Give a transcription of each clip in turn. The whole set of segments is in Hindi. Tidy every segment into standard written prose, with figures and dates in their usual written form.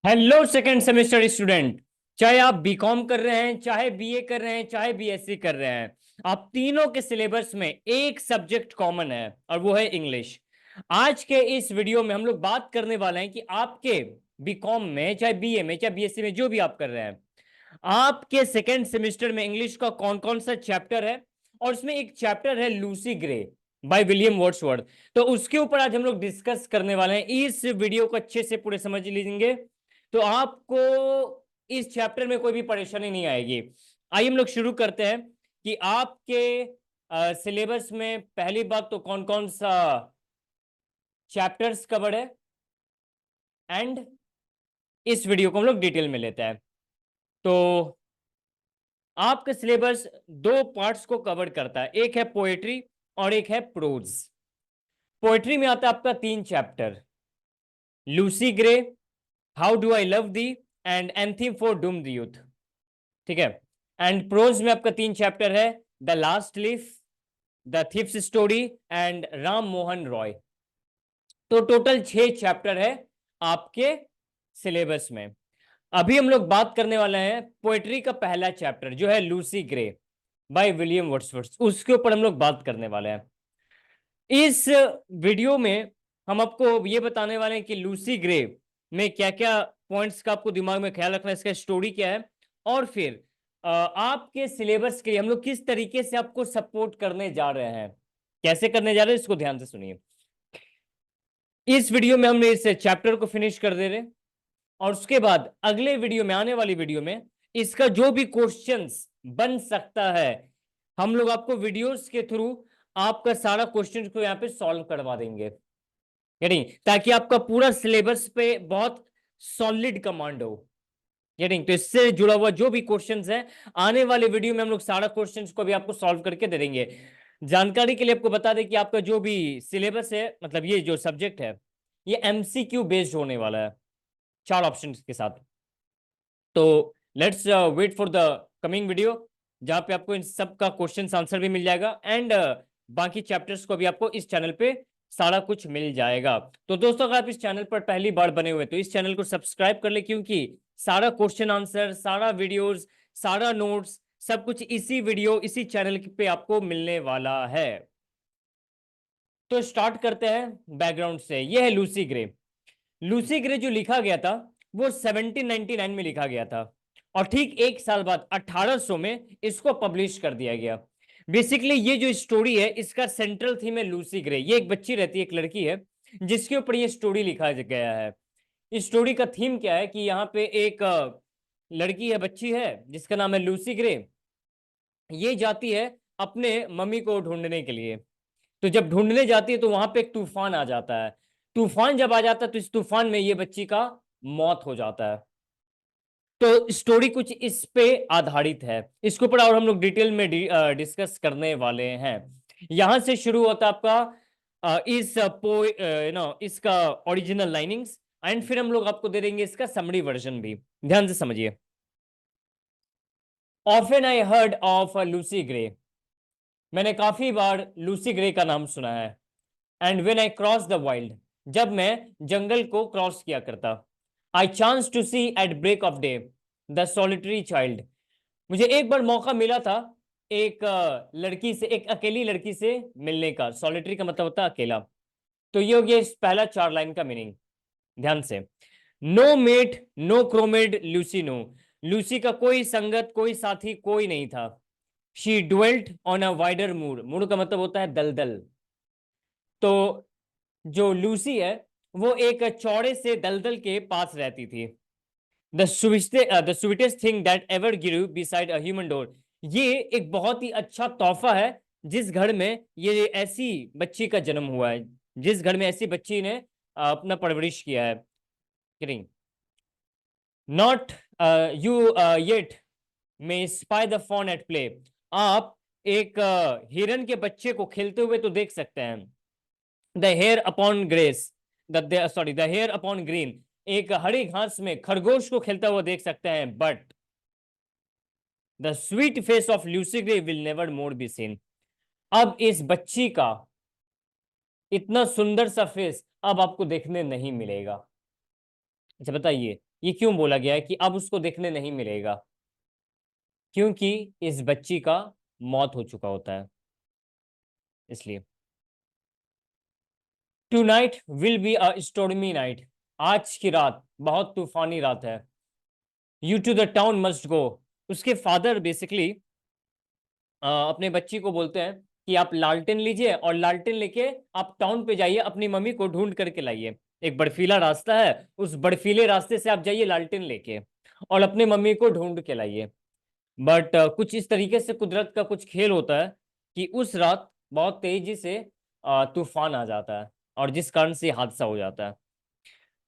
Hello second semester student. चाहे आप बीकॉम कर रहे हैं, चाहे बीए कर रहे हैं, चाहे बीएससी कर रहे हैं, आप तीनों के सिलेबस में एक सब्जेक्ट कॉमन है और वो है इंग्लिश। आज के इस वीडियो में हम लोग बात करने वाले हैं कि आपके बीकॉम में, चाहे बीए में, चाहे बीएससी में, जो भी आप कर रहे हैं, आपके सेकेंड सेमेस्टर में इंग्लिश का कौन कौन सा चैप्टर है। और उसमें एक चैप्टर है Lucy grey by William Wordsworth. तो उसके ऊपर आज हम लोग डिस्कस करने वाले हैं। इस वीडियो को अच्छे से पूरे समझ लीजिए तो आपको इस चैप्टर में कोई भी परेशानी नहीं आएगी। आइए हम लोग शुरू करते हैं कि आपके सिलेबस में पहली बात तो कौन कौन सा चैप्टर्स कवर है, एंड इस वीडियो को हम लोग डिटेल में लेते हैं। तो आपका सिलेबस दो पार्ट्स को कवर करता है, एक है पोएट्री और एक है प्रोज। पोएट्री में आता है आपका तीन chapter, Lucy Gray, how do I love thee, and anthem for doomed youth. ठीक है। एंड प्रोज में आपका तीन चैप्टर है, the last leaf, the thief's story, and Ram Mohan Roy. तो टोटल 6 चैप्टर है आपके सिलेबस में। अभी हम लोग बात करने वाले हैं पोएट्री का पहला चैप्टर जो है Lucy grey by William Wordsworth, उसके ऊपर हम लोग बात करने वाले हैं। इस वीडियो में हम आपको ये बताने वाले हैं कि लूसी ग्रे में क्या क्या पॉइंट्स का आपको दिमाग में ख्याल रखना है, इसका स्टोरी क्या है, और फिर आपके सिलेबस के लिए हम लोग किस तरीके से आपको सपोर्ट करने जा रहे हैं, कैसे करने जा रहे हैं, इसको ध्यान से सुनिए। इस वीडियो में हमने इस चैप्टर को फिनिश कर दे रहे हैं और उसके बाद अगले वीडियो में, आने वाली वीडियो में, इसका जो भी क्वेश्चंस बन सकता है हम लोग आपको वीडियोस के थ्रू आपका सारा क्वेश्चन को यहाँ पे सॉल्व करवा देंगे, यानी ताकि आपका पूरा सिलेबस पे बहुत सॉलिड कमांड हो। यानी तो इससे जुड़ा हुआ जो भी क्वेश्चंस है आने वाले वीडियो में हम लोग सारा क्वेश्चंस को भी आपको सॉल्व करके दे देंगे। जानकारी के लिए आपको बता दें कि आपका जो भी सिलेबस है, मतलब ये जो सब्जेक्ट है, ये एमसीक्यू बेस्ड होने वाला है 4 ऑप्शन के साथ। तो let's wait for the coming video जहां पे आपको इन सब का क्वेश्चन आंसर भी मिल जाएगा, एंड बाकी चैप्टर्स को भी आपको इस चैनल पे सारा कुछ मिल जाएगा। तो दोस्तों, अगर आप इस चैनल पर पहली बार बने हुए तो इस चैनल को सब्सक्राइब कर ले, क्योंकि सारा क्वेश्चन आंसर, सारा वीडियोस, सारा नोट्स, सब कुछ इसी वीडियो, इसी चैनल पे आपको मिलने वाला है। तो स्टार्ट करते हैं बैकग्राउंड से। यह है लूसी ग्रे। लूसी ग्रे जो लिखा गया था वो 1799 में लिखा गया था, और ठीक एक साल बाद 1800 में इसको पब्लिश कर दिया गया। बेसिकली ये जो स्टोरी है इसका सेंट्रल थीम है लूसी ग्रे। ये एक बच्ची रहती है, एक लड़की है, जिसके ऊपर ये स्टोरी लिखा गया है। इस स्टोरी का थीम क्या है कि यहाँ पे एक लड़की है, बच्ची है, जिसका नाम है लूसी ग्रे। ये जाती है अपने मम्मी को ढूंढने के लिए। तो जब ढूंढने जाती है तो वहां पे एक तूफान आ जाता है। तूफान जब आ जाता है तो इस तूफान में ये बच्ची का मौत हो जाता है। तो स्टोरी कुछ इस पे आधारित है। इसके ऊपर और हम लोग डिटेल में डिस्कस करने वाले हैं। यहां से शुरू होता है आपका इस इसका ओरिजिनल लाइनिंग्स, एंड फिर हम लोग आपको दे देंगे इसका समरी वर्जन भी। ध्यान से समझिए। Often I heard of Lucy Gray. मैंने काफी बार लूसी ग्रे का नाम सुना है। And when I cross the wild, जब मैं जंगल को क्रॉस किया करता। I chance to see at break of day the solitary child. मुझे एक बार मौका मिला था एक लड़की से, एक अकेली लड़की से मिलने का। सॉलिटरी का मतलब होता है अकेला। तो ये हो गया इस पहला 4 लाइन का मीनिंग। ध्यान से। No mate no comrade Lucy knew. लूसी का कोई संगत, कोई साथी, कोई नहीं था। She dwelt on a wider moor. Moor का मतलब होता है दलदल। तो जो लूसी है वो एक चौड़े से दलदल के पास रहती थी। The sweetest thing that ever give beside a human door. ये एक बहुत ही अच्छा तोहफा है जिस घर में ये ऐसी बच्ची का जन्म हुआ है, जिस घर में ऐसी बच्ची ने अपना परवरिश किया है। Not you yet may spy the fawn at play. आप एक हिरन के बच्चे को खेलते हुए तो देख सकते हैं। The hare upon grass, the hare upon green. एक हरी घास में खरगोश को खेलता हुआ देख सकते हैं। But the sweet face of Lucy grey will never more be seen. अब इस बच्ची का इतना सुंदर सा फेस अब आपको देखने नहीं मिलेगा। अच्छा बताइए, ये क्यों बोला गया है कि अब उसको देखने नहीं मिलेगा? क्योंकि इस बच्ची का मौत हो चुका होता है, इसलिए। Tonight will be a stormy night, आज की रात बहुत तूफानी रात है। You to the town must go, उसके फादर बेसिकली अपने बच्ची को बोलते हैं कि आप लालटेन लीजिए और लालटेन लेके आप टाउन पे जाइए, अपनी मम्मी को ढूंढ करके लाइए। एक बर्फीला रास्ता है, उस बर्फीले रास्ते से आप जाइए लालटेन लेके और अपने मम्मी को ढूंढ के लाइए। बट कुछ इस तरीके से कुदरत का कुछ खेल होता है कि उस रात बहुत तेजी से तूफान आ जाता है और जिस कारण से हादसा हो जाता है।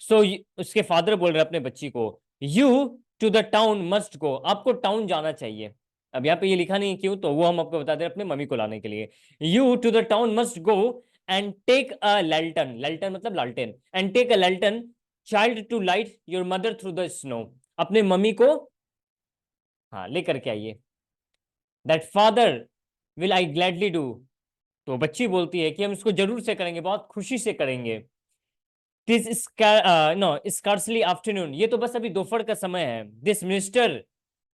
सो उसके फादर बोल रहे हैं अपने बच्ची को, you to the town must go, आपको टाउन जाना चाहिए। अब यहाँ पे ये लिखा नहीं है क्यों, तो वो हम आपको बता दें, अपने मम्मी को लाने के लिए। You to the town must go and take a lantern, lantern मतलब लालटेन, and take a lantern child to light your mother through the snow, अपने मम्मी को हाँ लेकर के आइए। That father will I gladly do, तो बच्ची बोलती है कि हम इसको जरूर से करेंगे, बहुत खुशी से करेंगे। दिस नो स्कार्सली आफ्टरनून, ये तो बस अभी दोपहर का समय है। This minster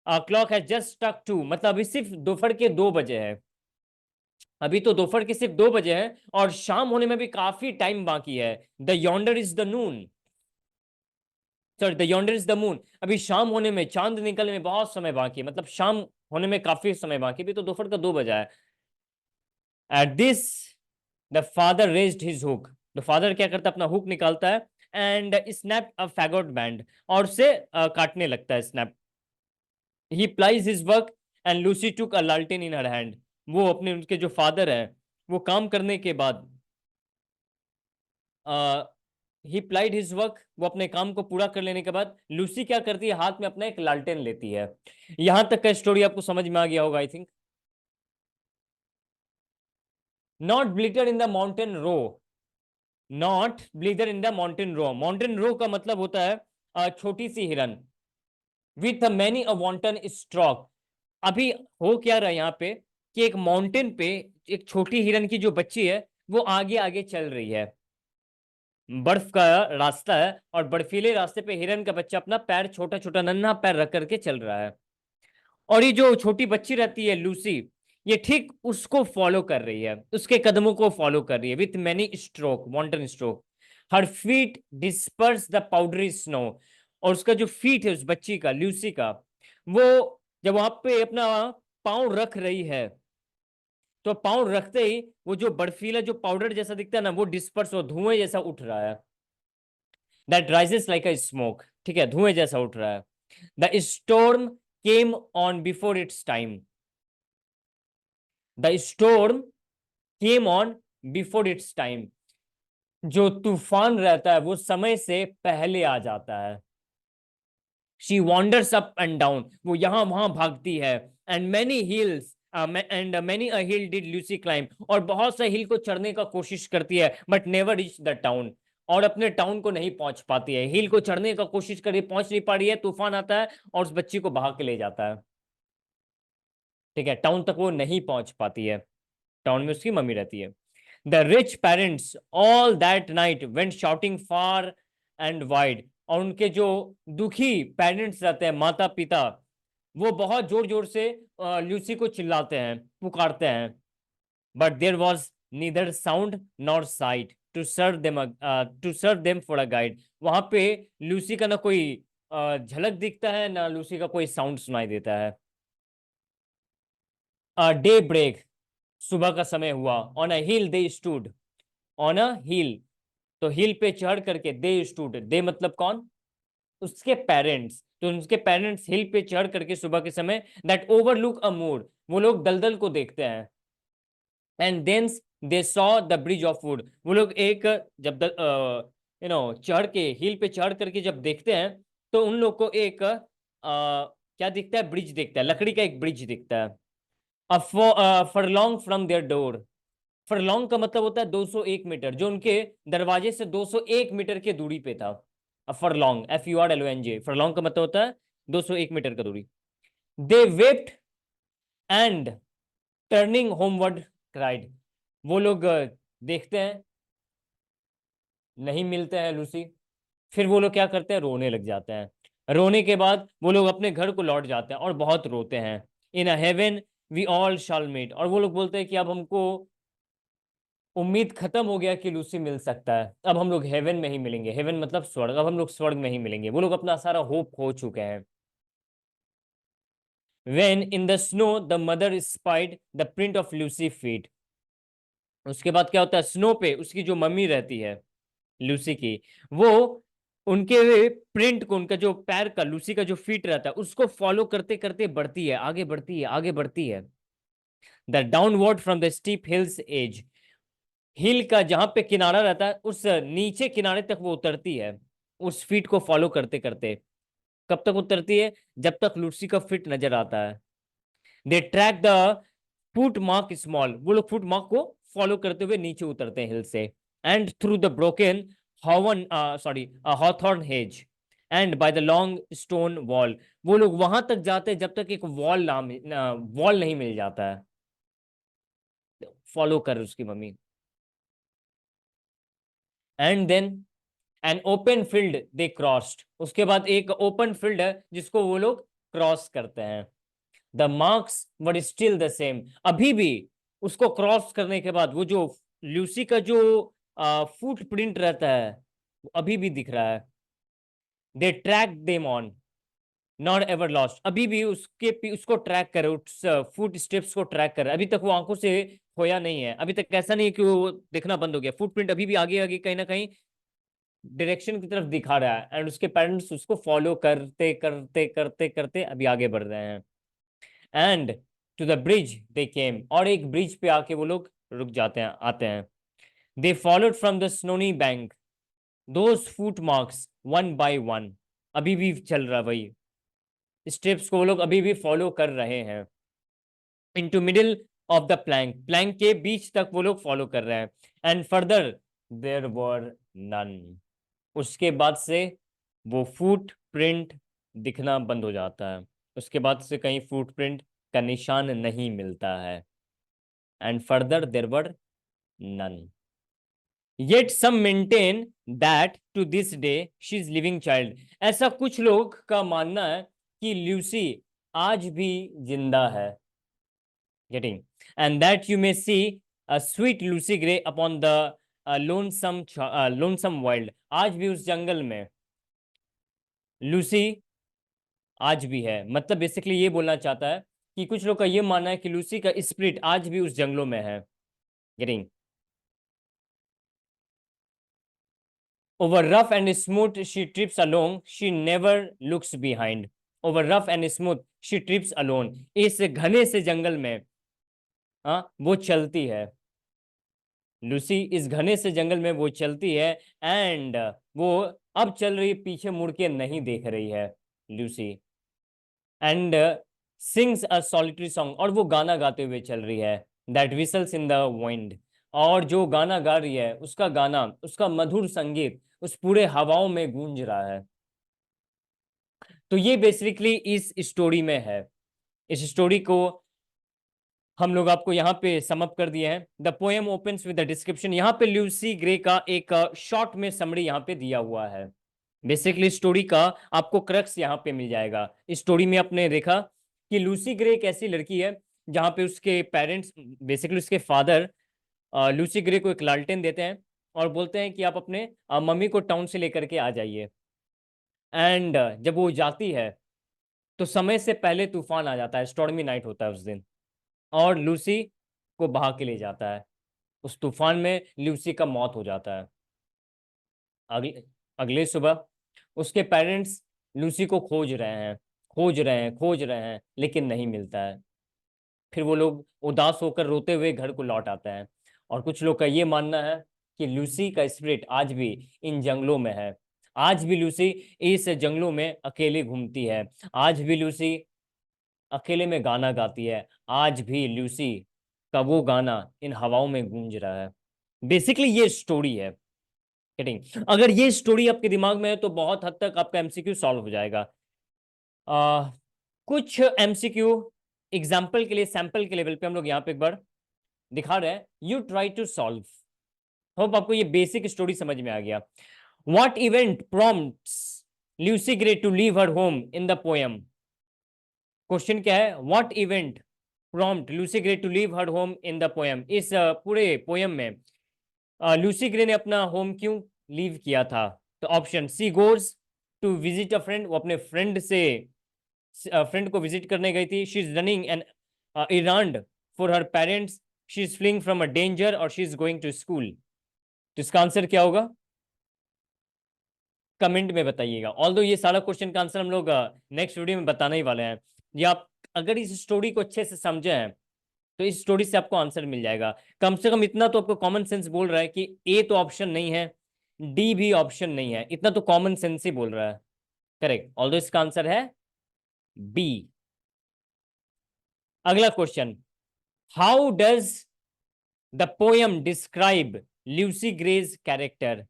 clock has just struck 2, मतलब अभी सिर्फ दोपहर के 2 बजे है। अभी तो दोपहर के सिर्फ 2 बजे है और शाम होने में भी काफी टाइम बाकी है। The yonder is the Noon, sorry the yonder is the moon, अभी शाम होने में, चांद निकलने में बहुत समय बाकी है, मतलब शाम होने में काफी समय बाकी, भी तो दोपहर का 2 बजा है। At this the father raised his hook, the father क्या करता है, अपना हुक निकालता है and snap a faggot band, और उसे काटने लगता है, snap. He plies his work and Lucy took a लालटेन इन हर हैंड, वो अपने उनके जो फादर है वो काम करने के बाद ही प्लाइड हिज वर्क, वो अपने काम को पूरा कर लेने के बाद लूसी क्या करती है, हाथ में अपना एक लालटेन लेती है। यहां तक का स्टोरी आपको समझ में आ गया होगा I think. Not blither in the mountain roe, not blither in the mountain roe, mountain roe का मतलब होता है छोटी सी हिरन। With many a wanton stroke, अभी हो क्या रहा है यहाँ पे कि एक माउंटेन पे एक छोटी हिरन की जो बच्ची है वो आगे आगे चल रही है। बर्फ का रास्ता है और बर्फीले रास्ते पे हिरन का बच्चा अपना पैर, छोटा छोटा नन्हा पैर रख करके चल रहा है। और ये जो छोटी बच्ची रहती है लूसी, ये ठीक उसको फॉलो कर रही है, उसके कदमों को फॉलो कर रही है। With many stroke, wanton stroke, her feet disperse the powdery snow, और उसका जो फीट है उस बच्ची का, लूसी का, वो जब वहां पे अपना पाँव रख रही है तो पाँव रखते ही वो जो बर्फीला जो पाउडर जैसा दिखता है ना, वो डिस्पर्स, वो धुएं जैसा उठ रहा है। That rises like a smoke, ठीक है, धुएं जैसा उठ रहा है। The storm came on before it's time, the storm came on before it's time, जो तूफान रहता है वो समय से पहले आ जाता है। She wanders up and down, वो यहां वहां भागती है। And many hills and many a hill did Lucy climb, और बहुत से हिल को चढ़ने का कोशिश करती है, but never reach the town, और अपने टाउन को नहीं पहुंच पाती है। हिल को चढ़ने का कोशिश करी, पहुंच नहीं पा रही है, तूफान आता है और उस बच्ची को बहा के ले जाता है। ठीक है, टाउन तक वो नहीं पहुंच पाती है, टाउन में उसकी मम्मी रहती है। The rich parents all that night went shouting far and wide, और उनके जो दुखी पेरेंट्स रहते हैं, माता पिता, वो बहुत जोर जोर से लूसी को चिल्लाते हैं, पुकारते हैं। But there was neither sound nor sight to serve them for a guide, वहां पे लूसी का ना कोई झलक दिखता है, ना लूसी का कोई साउंड सुनाई देता है। डे ब्रेक, सुबह का समय हुआ। On a hill they stood, on a hill, तो हिल पे चढ़ करके, दे स्टूड, दे मतलब कौन, उसके पेरेंट्स, तो उसके पेरेंट्स हिल पे चढ़ करके सुबह के समय, दैट ओवरलुक अ मूड, वो लोग दलदल को देखते हैं। And then they saw the bridge of wood, वो लोग एक, जब चढ़ के, हिल पे चढ़ करके जब देखते हैं तो उन लोग को एक क्या दिखता है, ब्रिज दिखता है, लकड़ी का एक ब्रिज दिखता है। Furlong from their door, furlong का मतलब होता है 201 मीटर, जो उनके दरवाजे से 201 मीटर की दूरी पे था। फरलॉन्ग, FURLONG, फरलॉन्ग का मतलब होता है 201 मीटर का दूरी। They wept and turning homeward cried, वो लोग देखते हैं, नहीं मिलते हैं लूसी, फिर वो लोग क्या करते हैं, रोने लग जाते हैं। रोने के बाद वो लोग अपने घर को लौट जाते हैं और बहुत रोते हैं। In a heaven we all shall meet, और वो लोग बोलते हैं कि अब हमको उम्मीद खत्म हो गया कि लूसी मिल सकता है, अब हम लोग हेवन में ही मिलेंगे। हेवन मतलब स्वर्ग, अब हम लोग स्वर्ग में ही मिलेंगे। वो लोग अपना सारा होप खो चुके हैं। When in the snow the mother spied the print of Lucy feet, उसके बाद क्या होता है, स्नो पे उसकी जो मम्मी रहती है लूसी की, वो उनके प्रिंट को, उनका जो पैर का, लूसी का जो फीट रहता है उसको फॉलो करते करते बढ़ती है, आगे बढ़ती है, आगे बढ़ती है। The downward from the steep hill's edge, hill का जहां पे किनारा रहता है उस नीचे किनारे तक वो उतरती है, उस फीट को फॉलो करते करते। कब तक उतरती है, जब तक लूसी का फीट नजर आता है। They track the foot mark small, वो लोग फुट मार्क को फॉलो करते हुए नीचे उतरते हैं हिल से। एंड थ्रू द ब्रोकन हॉवन hawthorn hedge and by the long stone wall, वो लोग वहां तक जाते हैं जब तक एक वॉल नहीं मिल जाता है। फॉलो कर उसकी मम्मी। And then an open field they crossed, उसके बाद एक ओपन फील्ड है जिसको वो लोग क्रॉस करते हैं। The marks were still the same, अभी भी उसको क्रॉस करने के बाद वो जो लूसी का जो फुट प्रिंट रहता है वो अभी भी दिख रहा है। They track them on not ever lost, अभी भी उसको ट्रैक करे, उस फुट स्टेप्स को ट्रैक करे, अभी तक वो आंखों से खोया नहीं है। अभी तक ऐसा नहीं है कि वो दिखना बंद हो गया, फुटप्रिंट अभी भी आगे आगे कहीं ना कहीं डायरेक्शन की तरफ दिखा रहा है, एंड उसके पेरेंट्स उसको फॉलो करते करते करते करते अभी आगे बढ़ रहे हैं। एंड टू द ब्रिज दे केम, और एक ब्रिज पे आके वो लोग रुक जाते हैं, आते हैं। They followed from the snowy bank those foot marks one by one, अभी भी चल रहा वही स्टेप्स को वो लोग अभी भी फॉलो कर रहे हैं। Into middle of the plank, plank के बीच तक वो लोग फॉलो कर रहे हैं। And further there were none, उसके बाद से वो फुट प्रिंट दिखना बंद हो जाता है, उसके बाद से कहीं फुट प्रिंट का निशान नहीं मिलता है। And further there were none, yet some maintain that to this day she is living child, ऐसा कुछ लोग का मानना है कि ल्यूसी आज भी जिंदा है। Getting, and that you may see a sweet Lucy Gray upon the lonesome wild, आज भी उस जंगल में लूसी आज भी है। मतलब बेसिकली ये बोलना चाहता है कि कुछ लोग का ये मानना है कि लूसी का स्पिरिट आज भी उस जंगलों में है। Getting, over rough and smooth she trips along she never looks behind, over rough and smooth she trips alone, इस घने से जंगल में वो चलती है। लूसी इस घने से जंगल में वो चलती है, एंड वो अब चल रही, पीछे मुड़ के नहीं देख रही है Lucy. And sings a solitary song, और वो गाना गाते हुए चल रही है। That whistles in the wind, और जो गाना गा रही है उसका गाना, उसका मधुर संगीत उस पूरे हवाओं में गूंज रहा है। तो ये बेसिकली इस स्टोरी में है। इस स्टोरी को हम लोग आपको यहाँ पे समअप कर दिए हैं। The poem opens with the description, यहाँ पे ल्यूसी ग्रे का एक शॉर्ट में समरी यहाँ पे दिया हुआ है। बेसिकली स्टोरी का आपको क्रक्स यहाँ पे मिल जाएगा। इस स्टोरी में आपने देखा कि लूसी ग्रे एक ऐसी लड़की है जहाँ पे उसके पेरेंट्स, बेसिकली उसके फादर लूसी ग्रे को एक लालटेन देते हैं और बोलते हैं कि आप अपने मम्मी को टाउन से लेकर के आ जाइए। एंड जब वो जाती है तो समय से पहले तूफान आ जाता है, स्टॉर्मी नाइट होता है उस दिन, और लूसी को बहा के ले जाता है। उस तूफान में लूसी का मौत हो जाता है। अगले अगले सुबह उसके पेरेंट्स लूसी को खोज रहे हैं, खोज रहे हैं, खोज रहे हैं, लेकिन नहीं मिलता है। फिर वो लोग उदास होकर रोते हुए घर को लौट आते हैं। और कुछ लोग का ये मानना है कि लूसी का स्पिरिट आज भी इन जंगलों में है। आज भी लूसी इस जंगलों में अकेले घूमती है। आज भी लूसी अकेले में गाना गाती है। आज भी लूसी का वो गाना इन हवाओं में गूंज रहा है। बेसिकली ये स्टोरी है। गेटिंग, अगर ये स्टोरी आपके दिमाग में है तो बहुत हद तक आपका एमसीक्यू सॉल्व हो जाएगा। आ, कुछ एमसीक्यू एग्जाम्पल के लिए, सैंपल के लेवल पे हम लोग यहाँ पे एक बार दिखा रहे हैं। You try to solve. Hope आपको ये बेसिक स्टोरी समझ में आ गया। What event prompts Lucy Gray to leave her home in the poem? Question क्या है, what event prompt Lucy Gray to leave her home in the poem? इस पूरे पोएम में लूसी ग्रे ने अपना होम क्यों लीव किया था? तो option C goes to visit a friend, वो अपने फ्रेंड को विजिट करने गई थी। She is running an errand for her parents, she is fleeing from a danger, और she is going to school. तो इसका आंसर क्या होगा, कमेंट में बताइएगा। ऑल्दो ये सारा क्वेश्चन का आंसर हम लोग नेक्स्ट वीडियो में बताने ही वाले हैं। ये आप अगर इस स्टोरी को अच्छे से समझे हैं तो इस स्टोरी से आपको आंसर मिल जाएगा। कम से कम इतना तो आपको कॉमन सेंस बोल रहा है कि ए तो ऑप्शन नहीं है, डी भी ऑप्शन नहीं है, इतना तो कॉमन सेंस ही बोल रहा है। करेक्ट, ऑल्दो इसका आंसर है बी। अगला question, how does the poem describe Lucy Gray's character?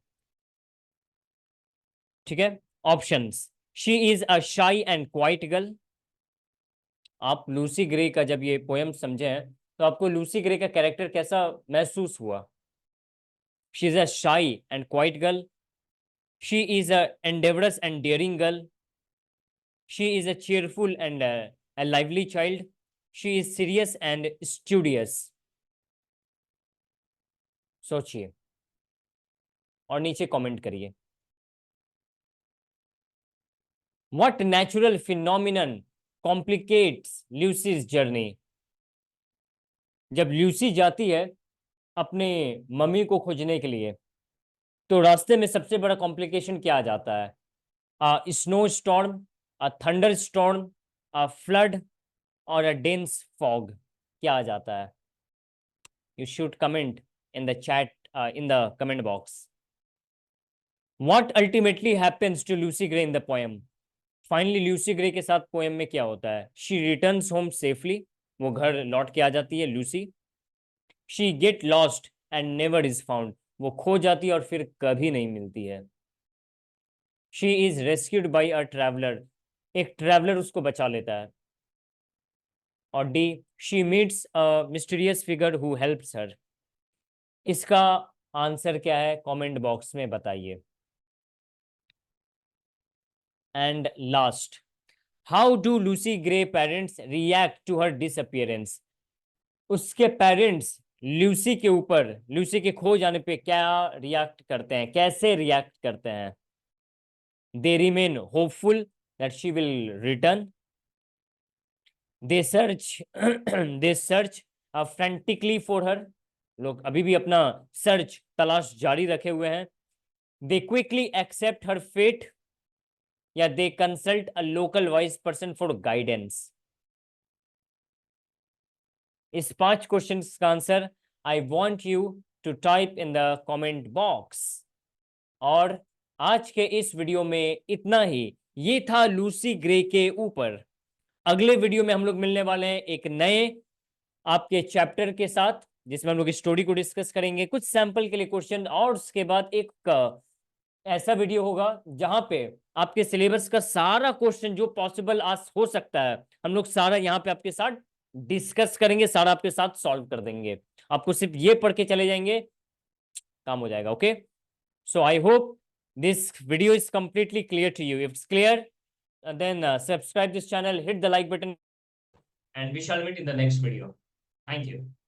ठीक है, options, she is a shy and quiet girl. आप लूसी ग्रे का जब ये पोएम समझे हैं तो आपको लूसी ग्रे का कैरेक्टर कैसा महसूस हुआ? She is a shy and quiet girl, she is a endeavourous and daring girl, she is a cheerful and a lively child, she is serious and studious। सोचिए और नीचे कमेंट करिए। What natural phenomenon complicates Lucy's journey? जब ल्यूसी जाती है अपने मम्मी को खोजने के लिए तो रास्ते में सबसे बड़ा कॉम्प्लिकेशन क्या आ जाता है? Snow storm, a thunder storm, a flood, और अ डेंस फॉग, क्या आ जाता है? You should comment in the chat, in the comment box. What ultimately happens to Lucy Gray in the poem? Finally Lucy Gray के साथ पोएम में क्या होता है? शी रिटर्न्स होम सेफली, वो घर लौट के आ जाती है Lucy. She get lost and never is found, वो खो जाती है और फिर कभी नहीं मिलती है। She is rescued by a traveller, एक ट्रैवलर उसको बचा लेता है। और D, she meets a mysterious figure who helps her. इसका आंसर क्या है कमेंट बॉक्स में बताइए। And last, how do Lucy Gray parents react to her disappearance? उसके पेरेंट्स लूसी के ऊपर, लूसी के खो जाने पे क्या रिएक्ट करते हैं, कैसे रिएक्ट करते हैं? They remain hopeful that she will return, they search they search frantically for her, लोग अभी भी अपना सर्च तलाश जारी रखे हुए हैं। They quickly accept her fate, या they consult a local wise person for guidance? इस 5 क्वेश्चन का answer I want you to type in the comment box. और आज के इस वीडियो में इतना ही। ये था लूसी ग्रे के ऊपर। अगले वीडियो में हम लोग मिलने वाले हैं एक नए आपके चैप्टर के साथ, जिसमें हम लोग स्टोरी को डिस्कस करेंगे, कुछ सैंपल के लिए क्वेश्चन, और उसके बाद एक ऐसा वीडियो होगा जहां पे आपके सिलेबस का सारा क्वेश्चन जो पॉसिबल आज हो सकता है हम लोग सारा यहाँ पे आपके साथ डिस्कस करेंगे, सारा आपके साथ सॉल्व कर देंगे। आपको सिर्फ ये पढ़ के चले जाएंगे, काम हो जाएगा। Okay, so I hope this video is completely clear to you. If it's clear, then subscribe this channel, hit the like button, and we shall meet in the next video. Thank you.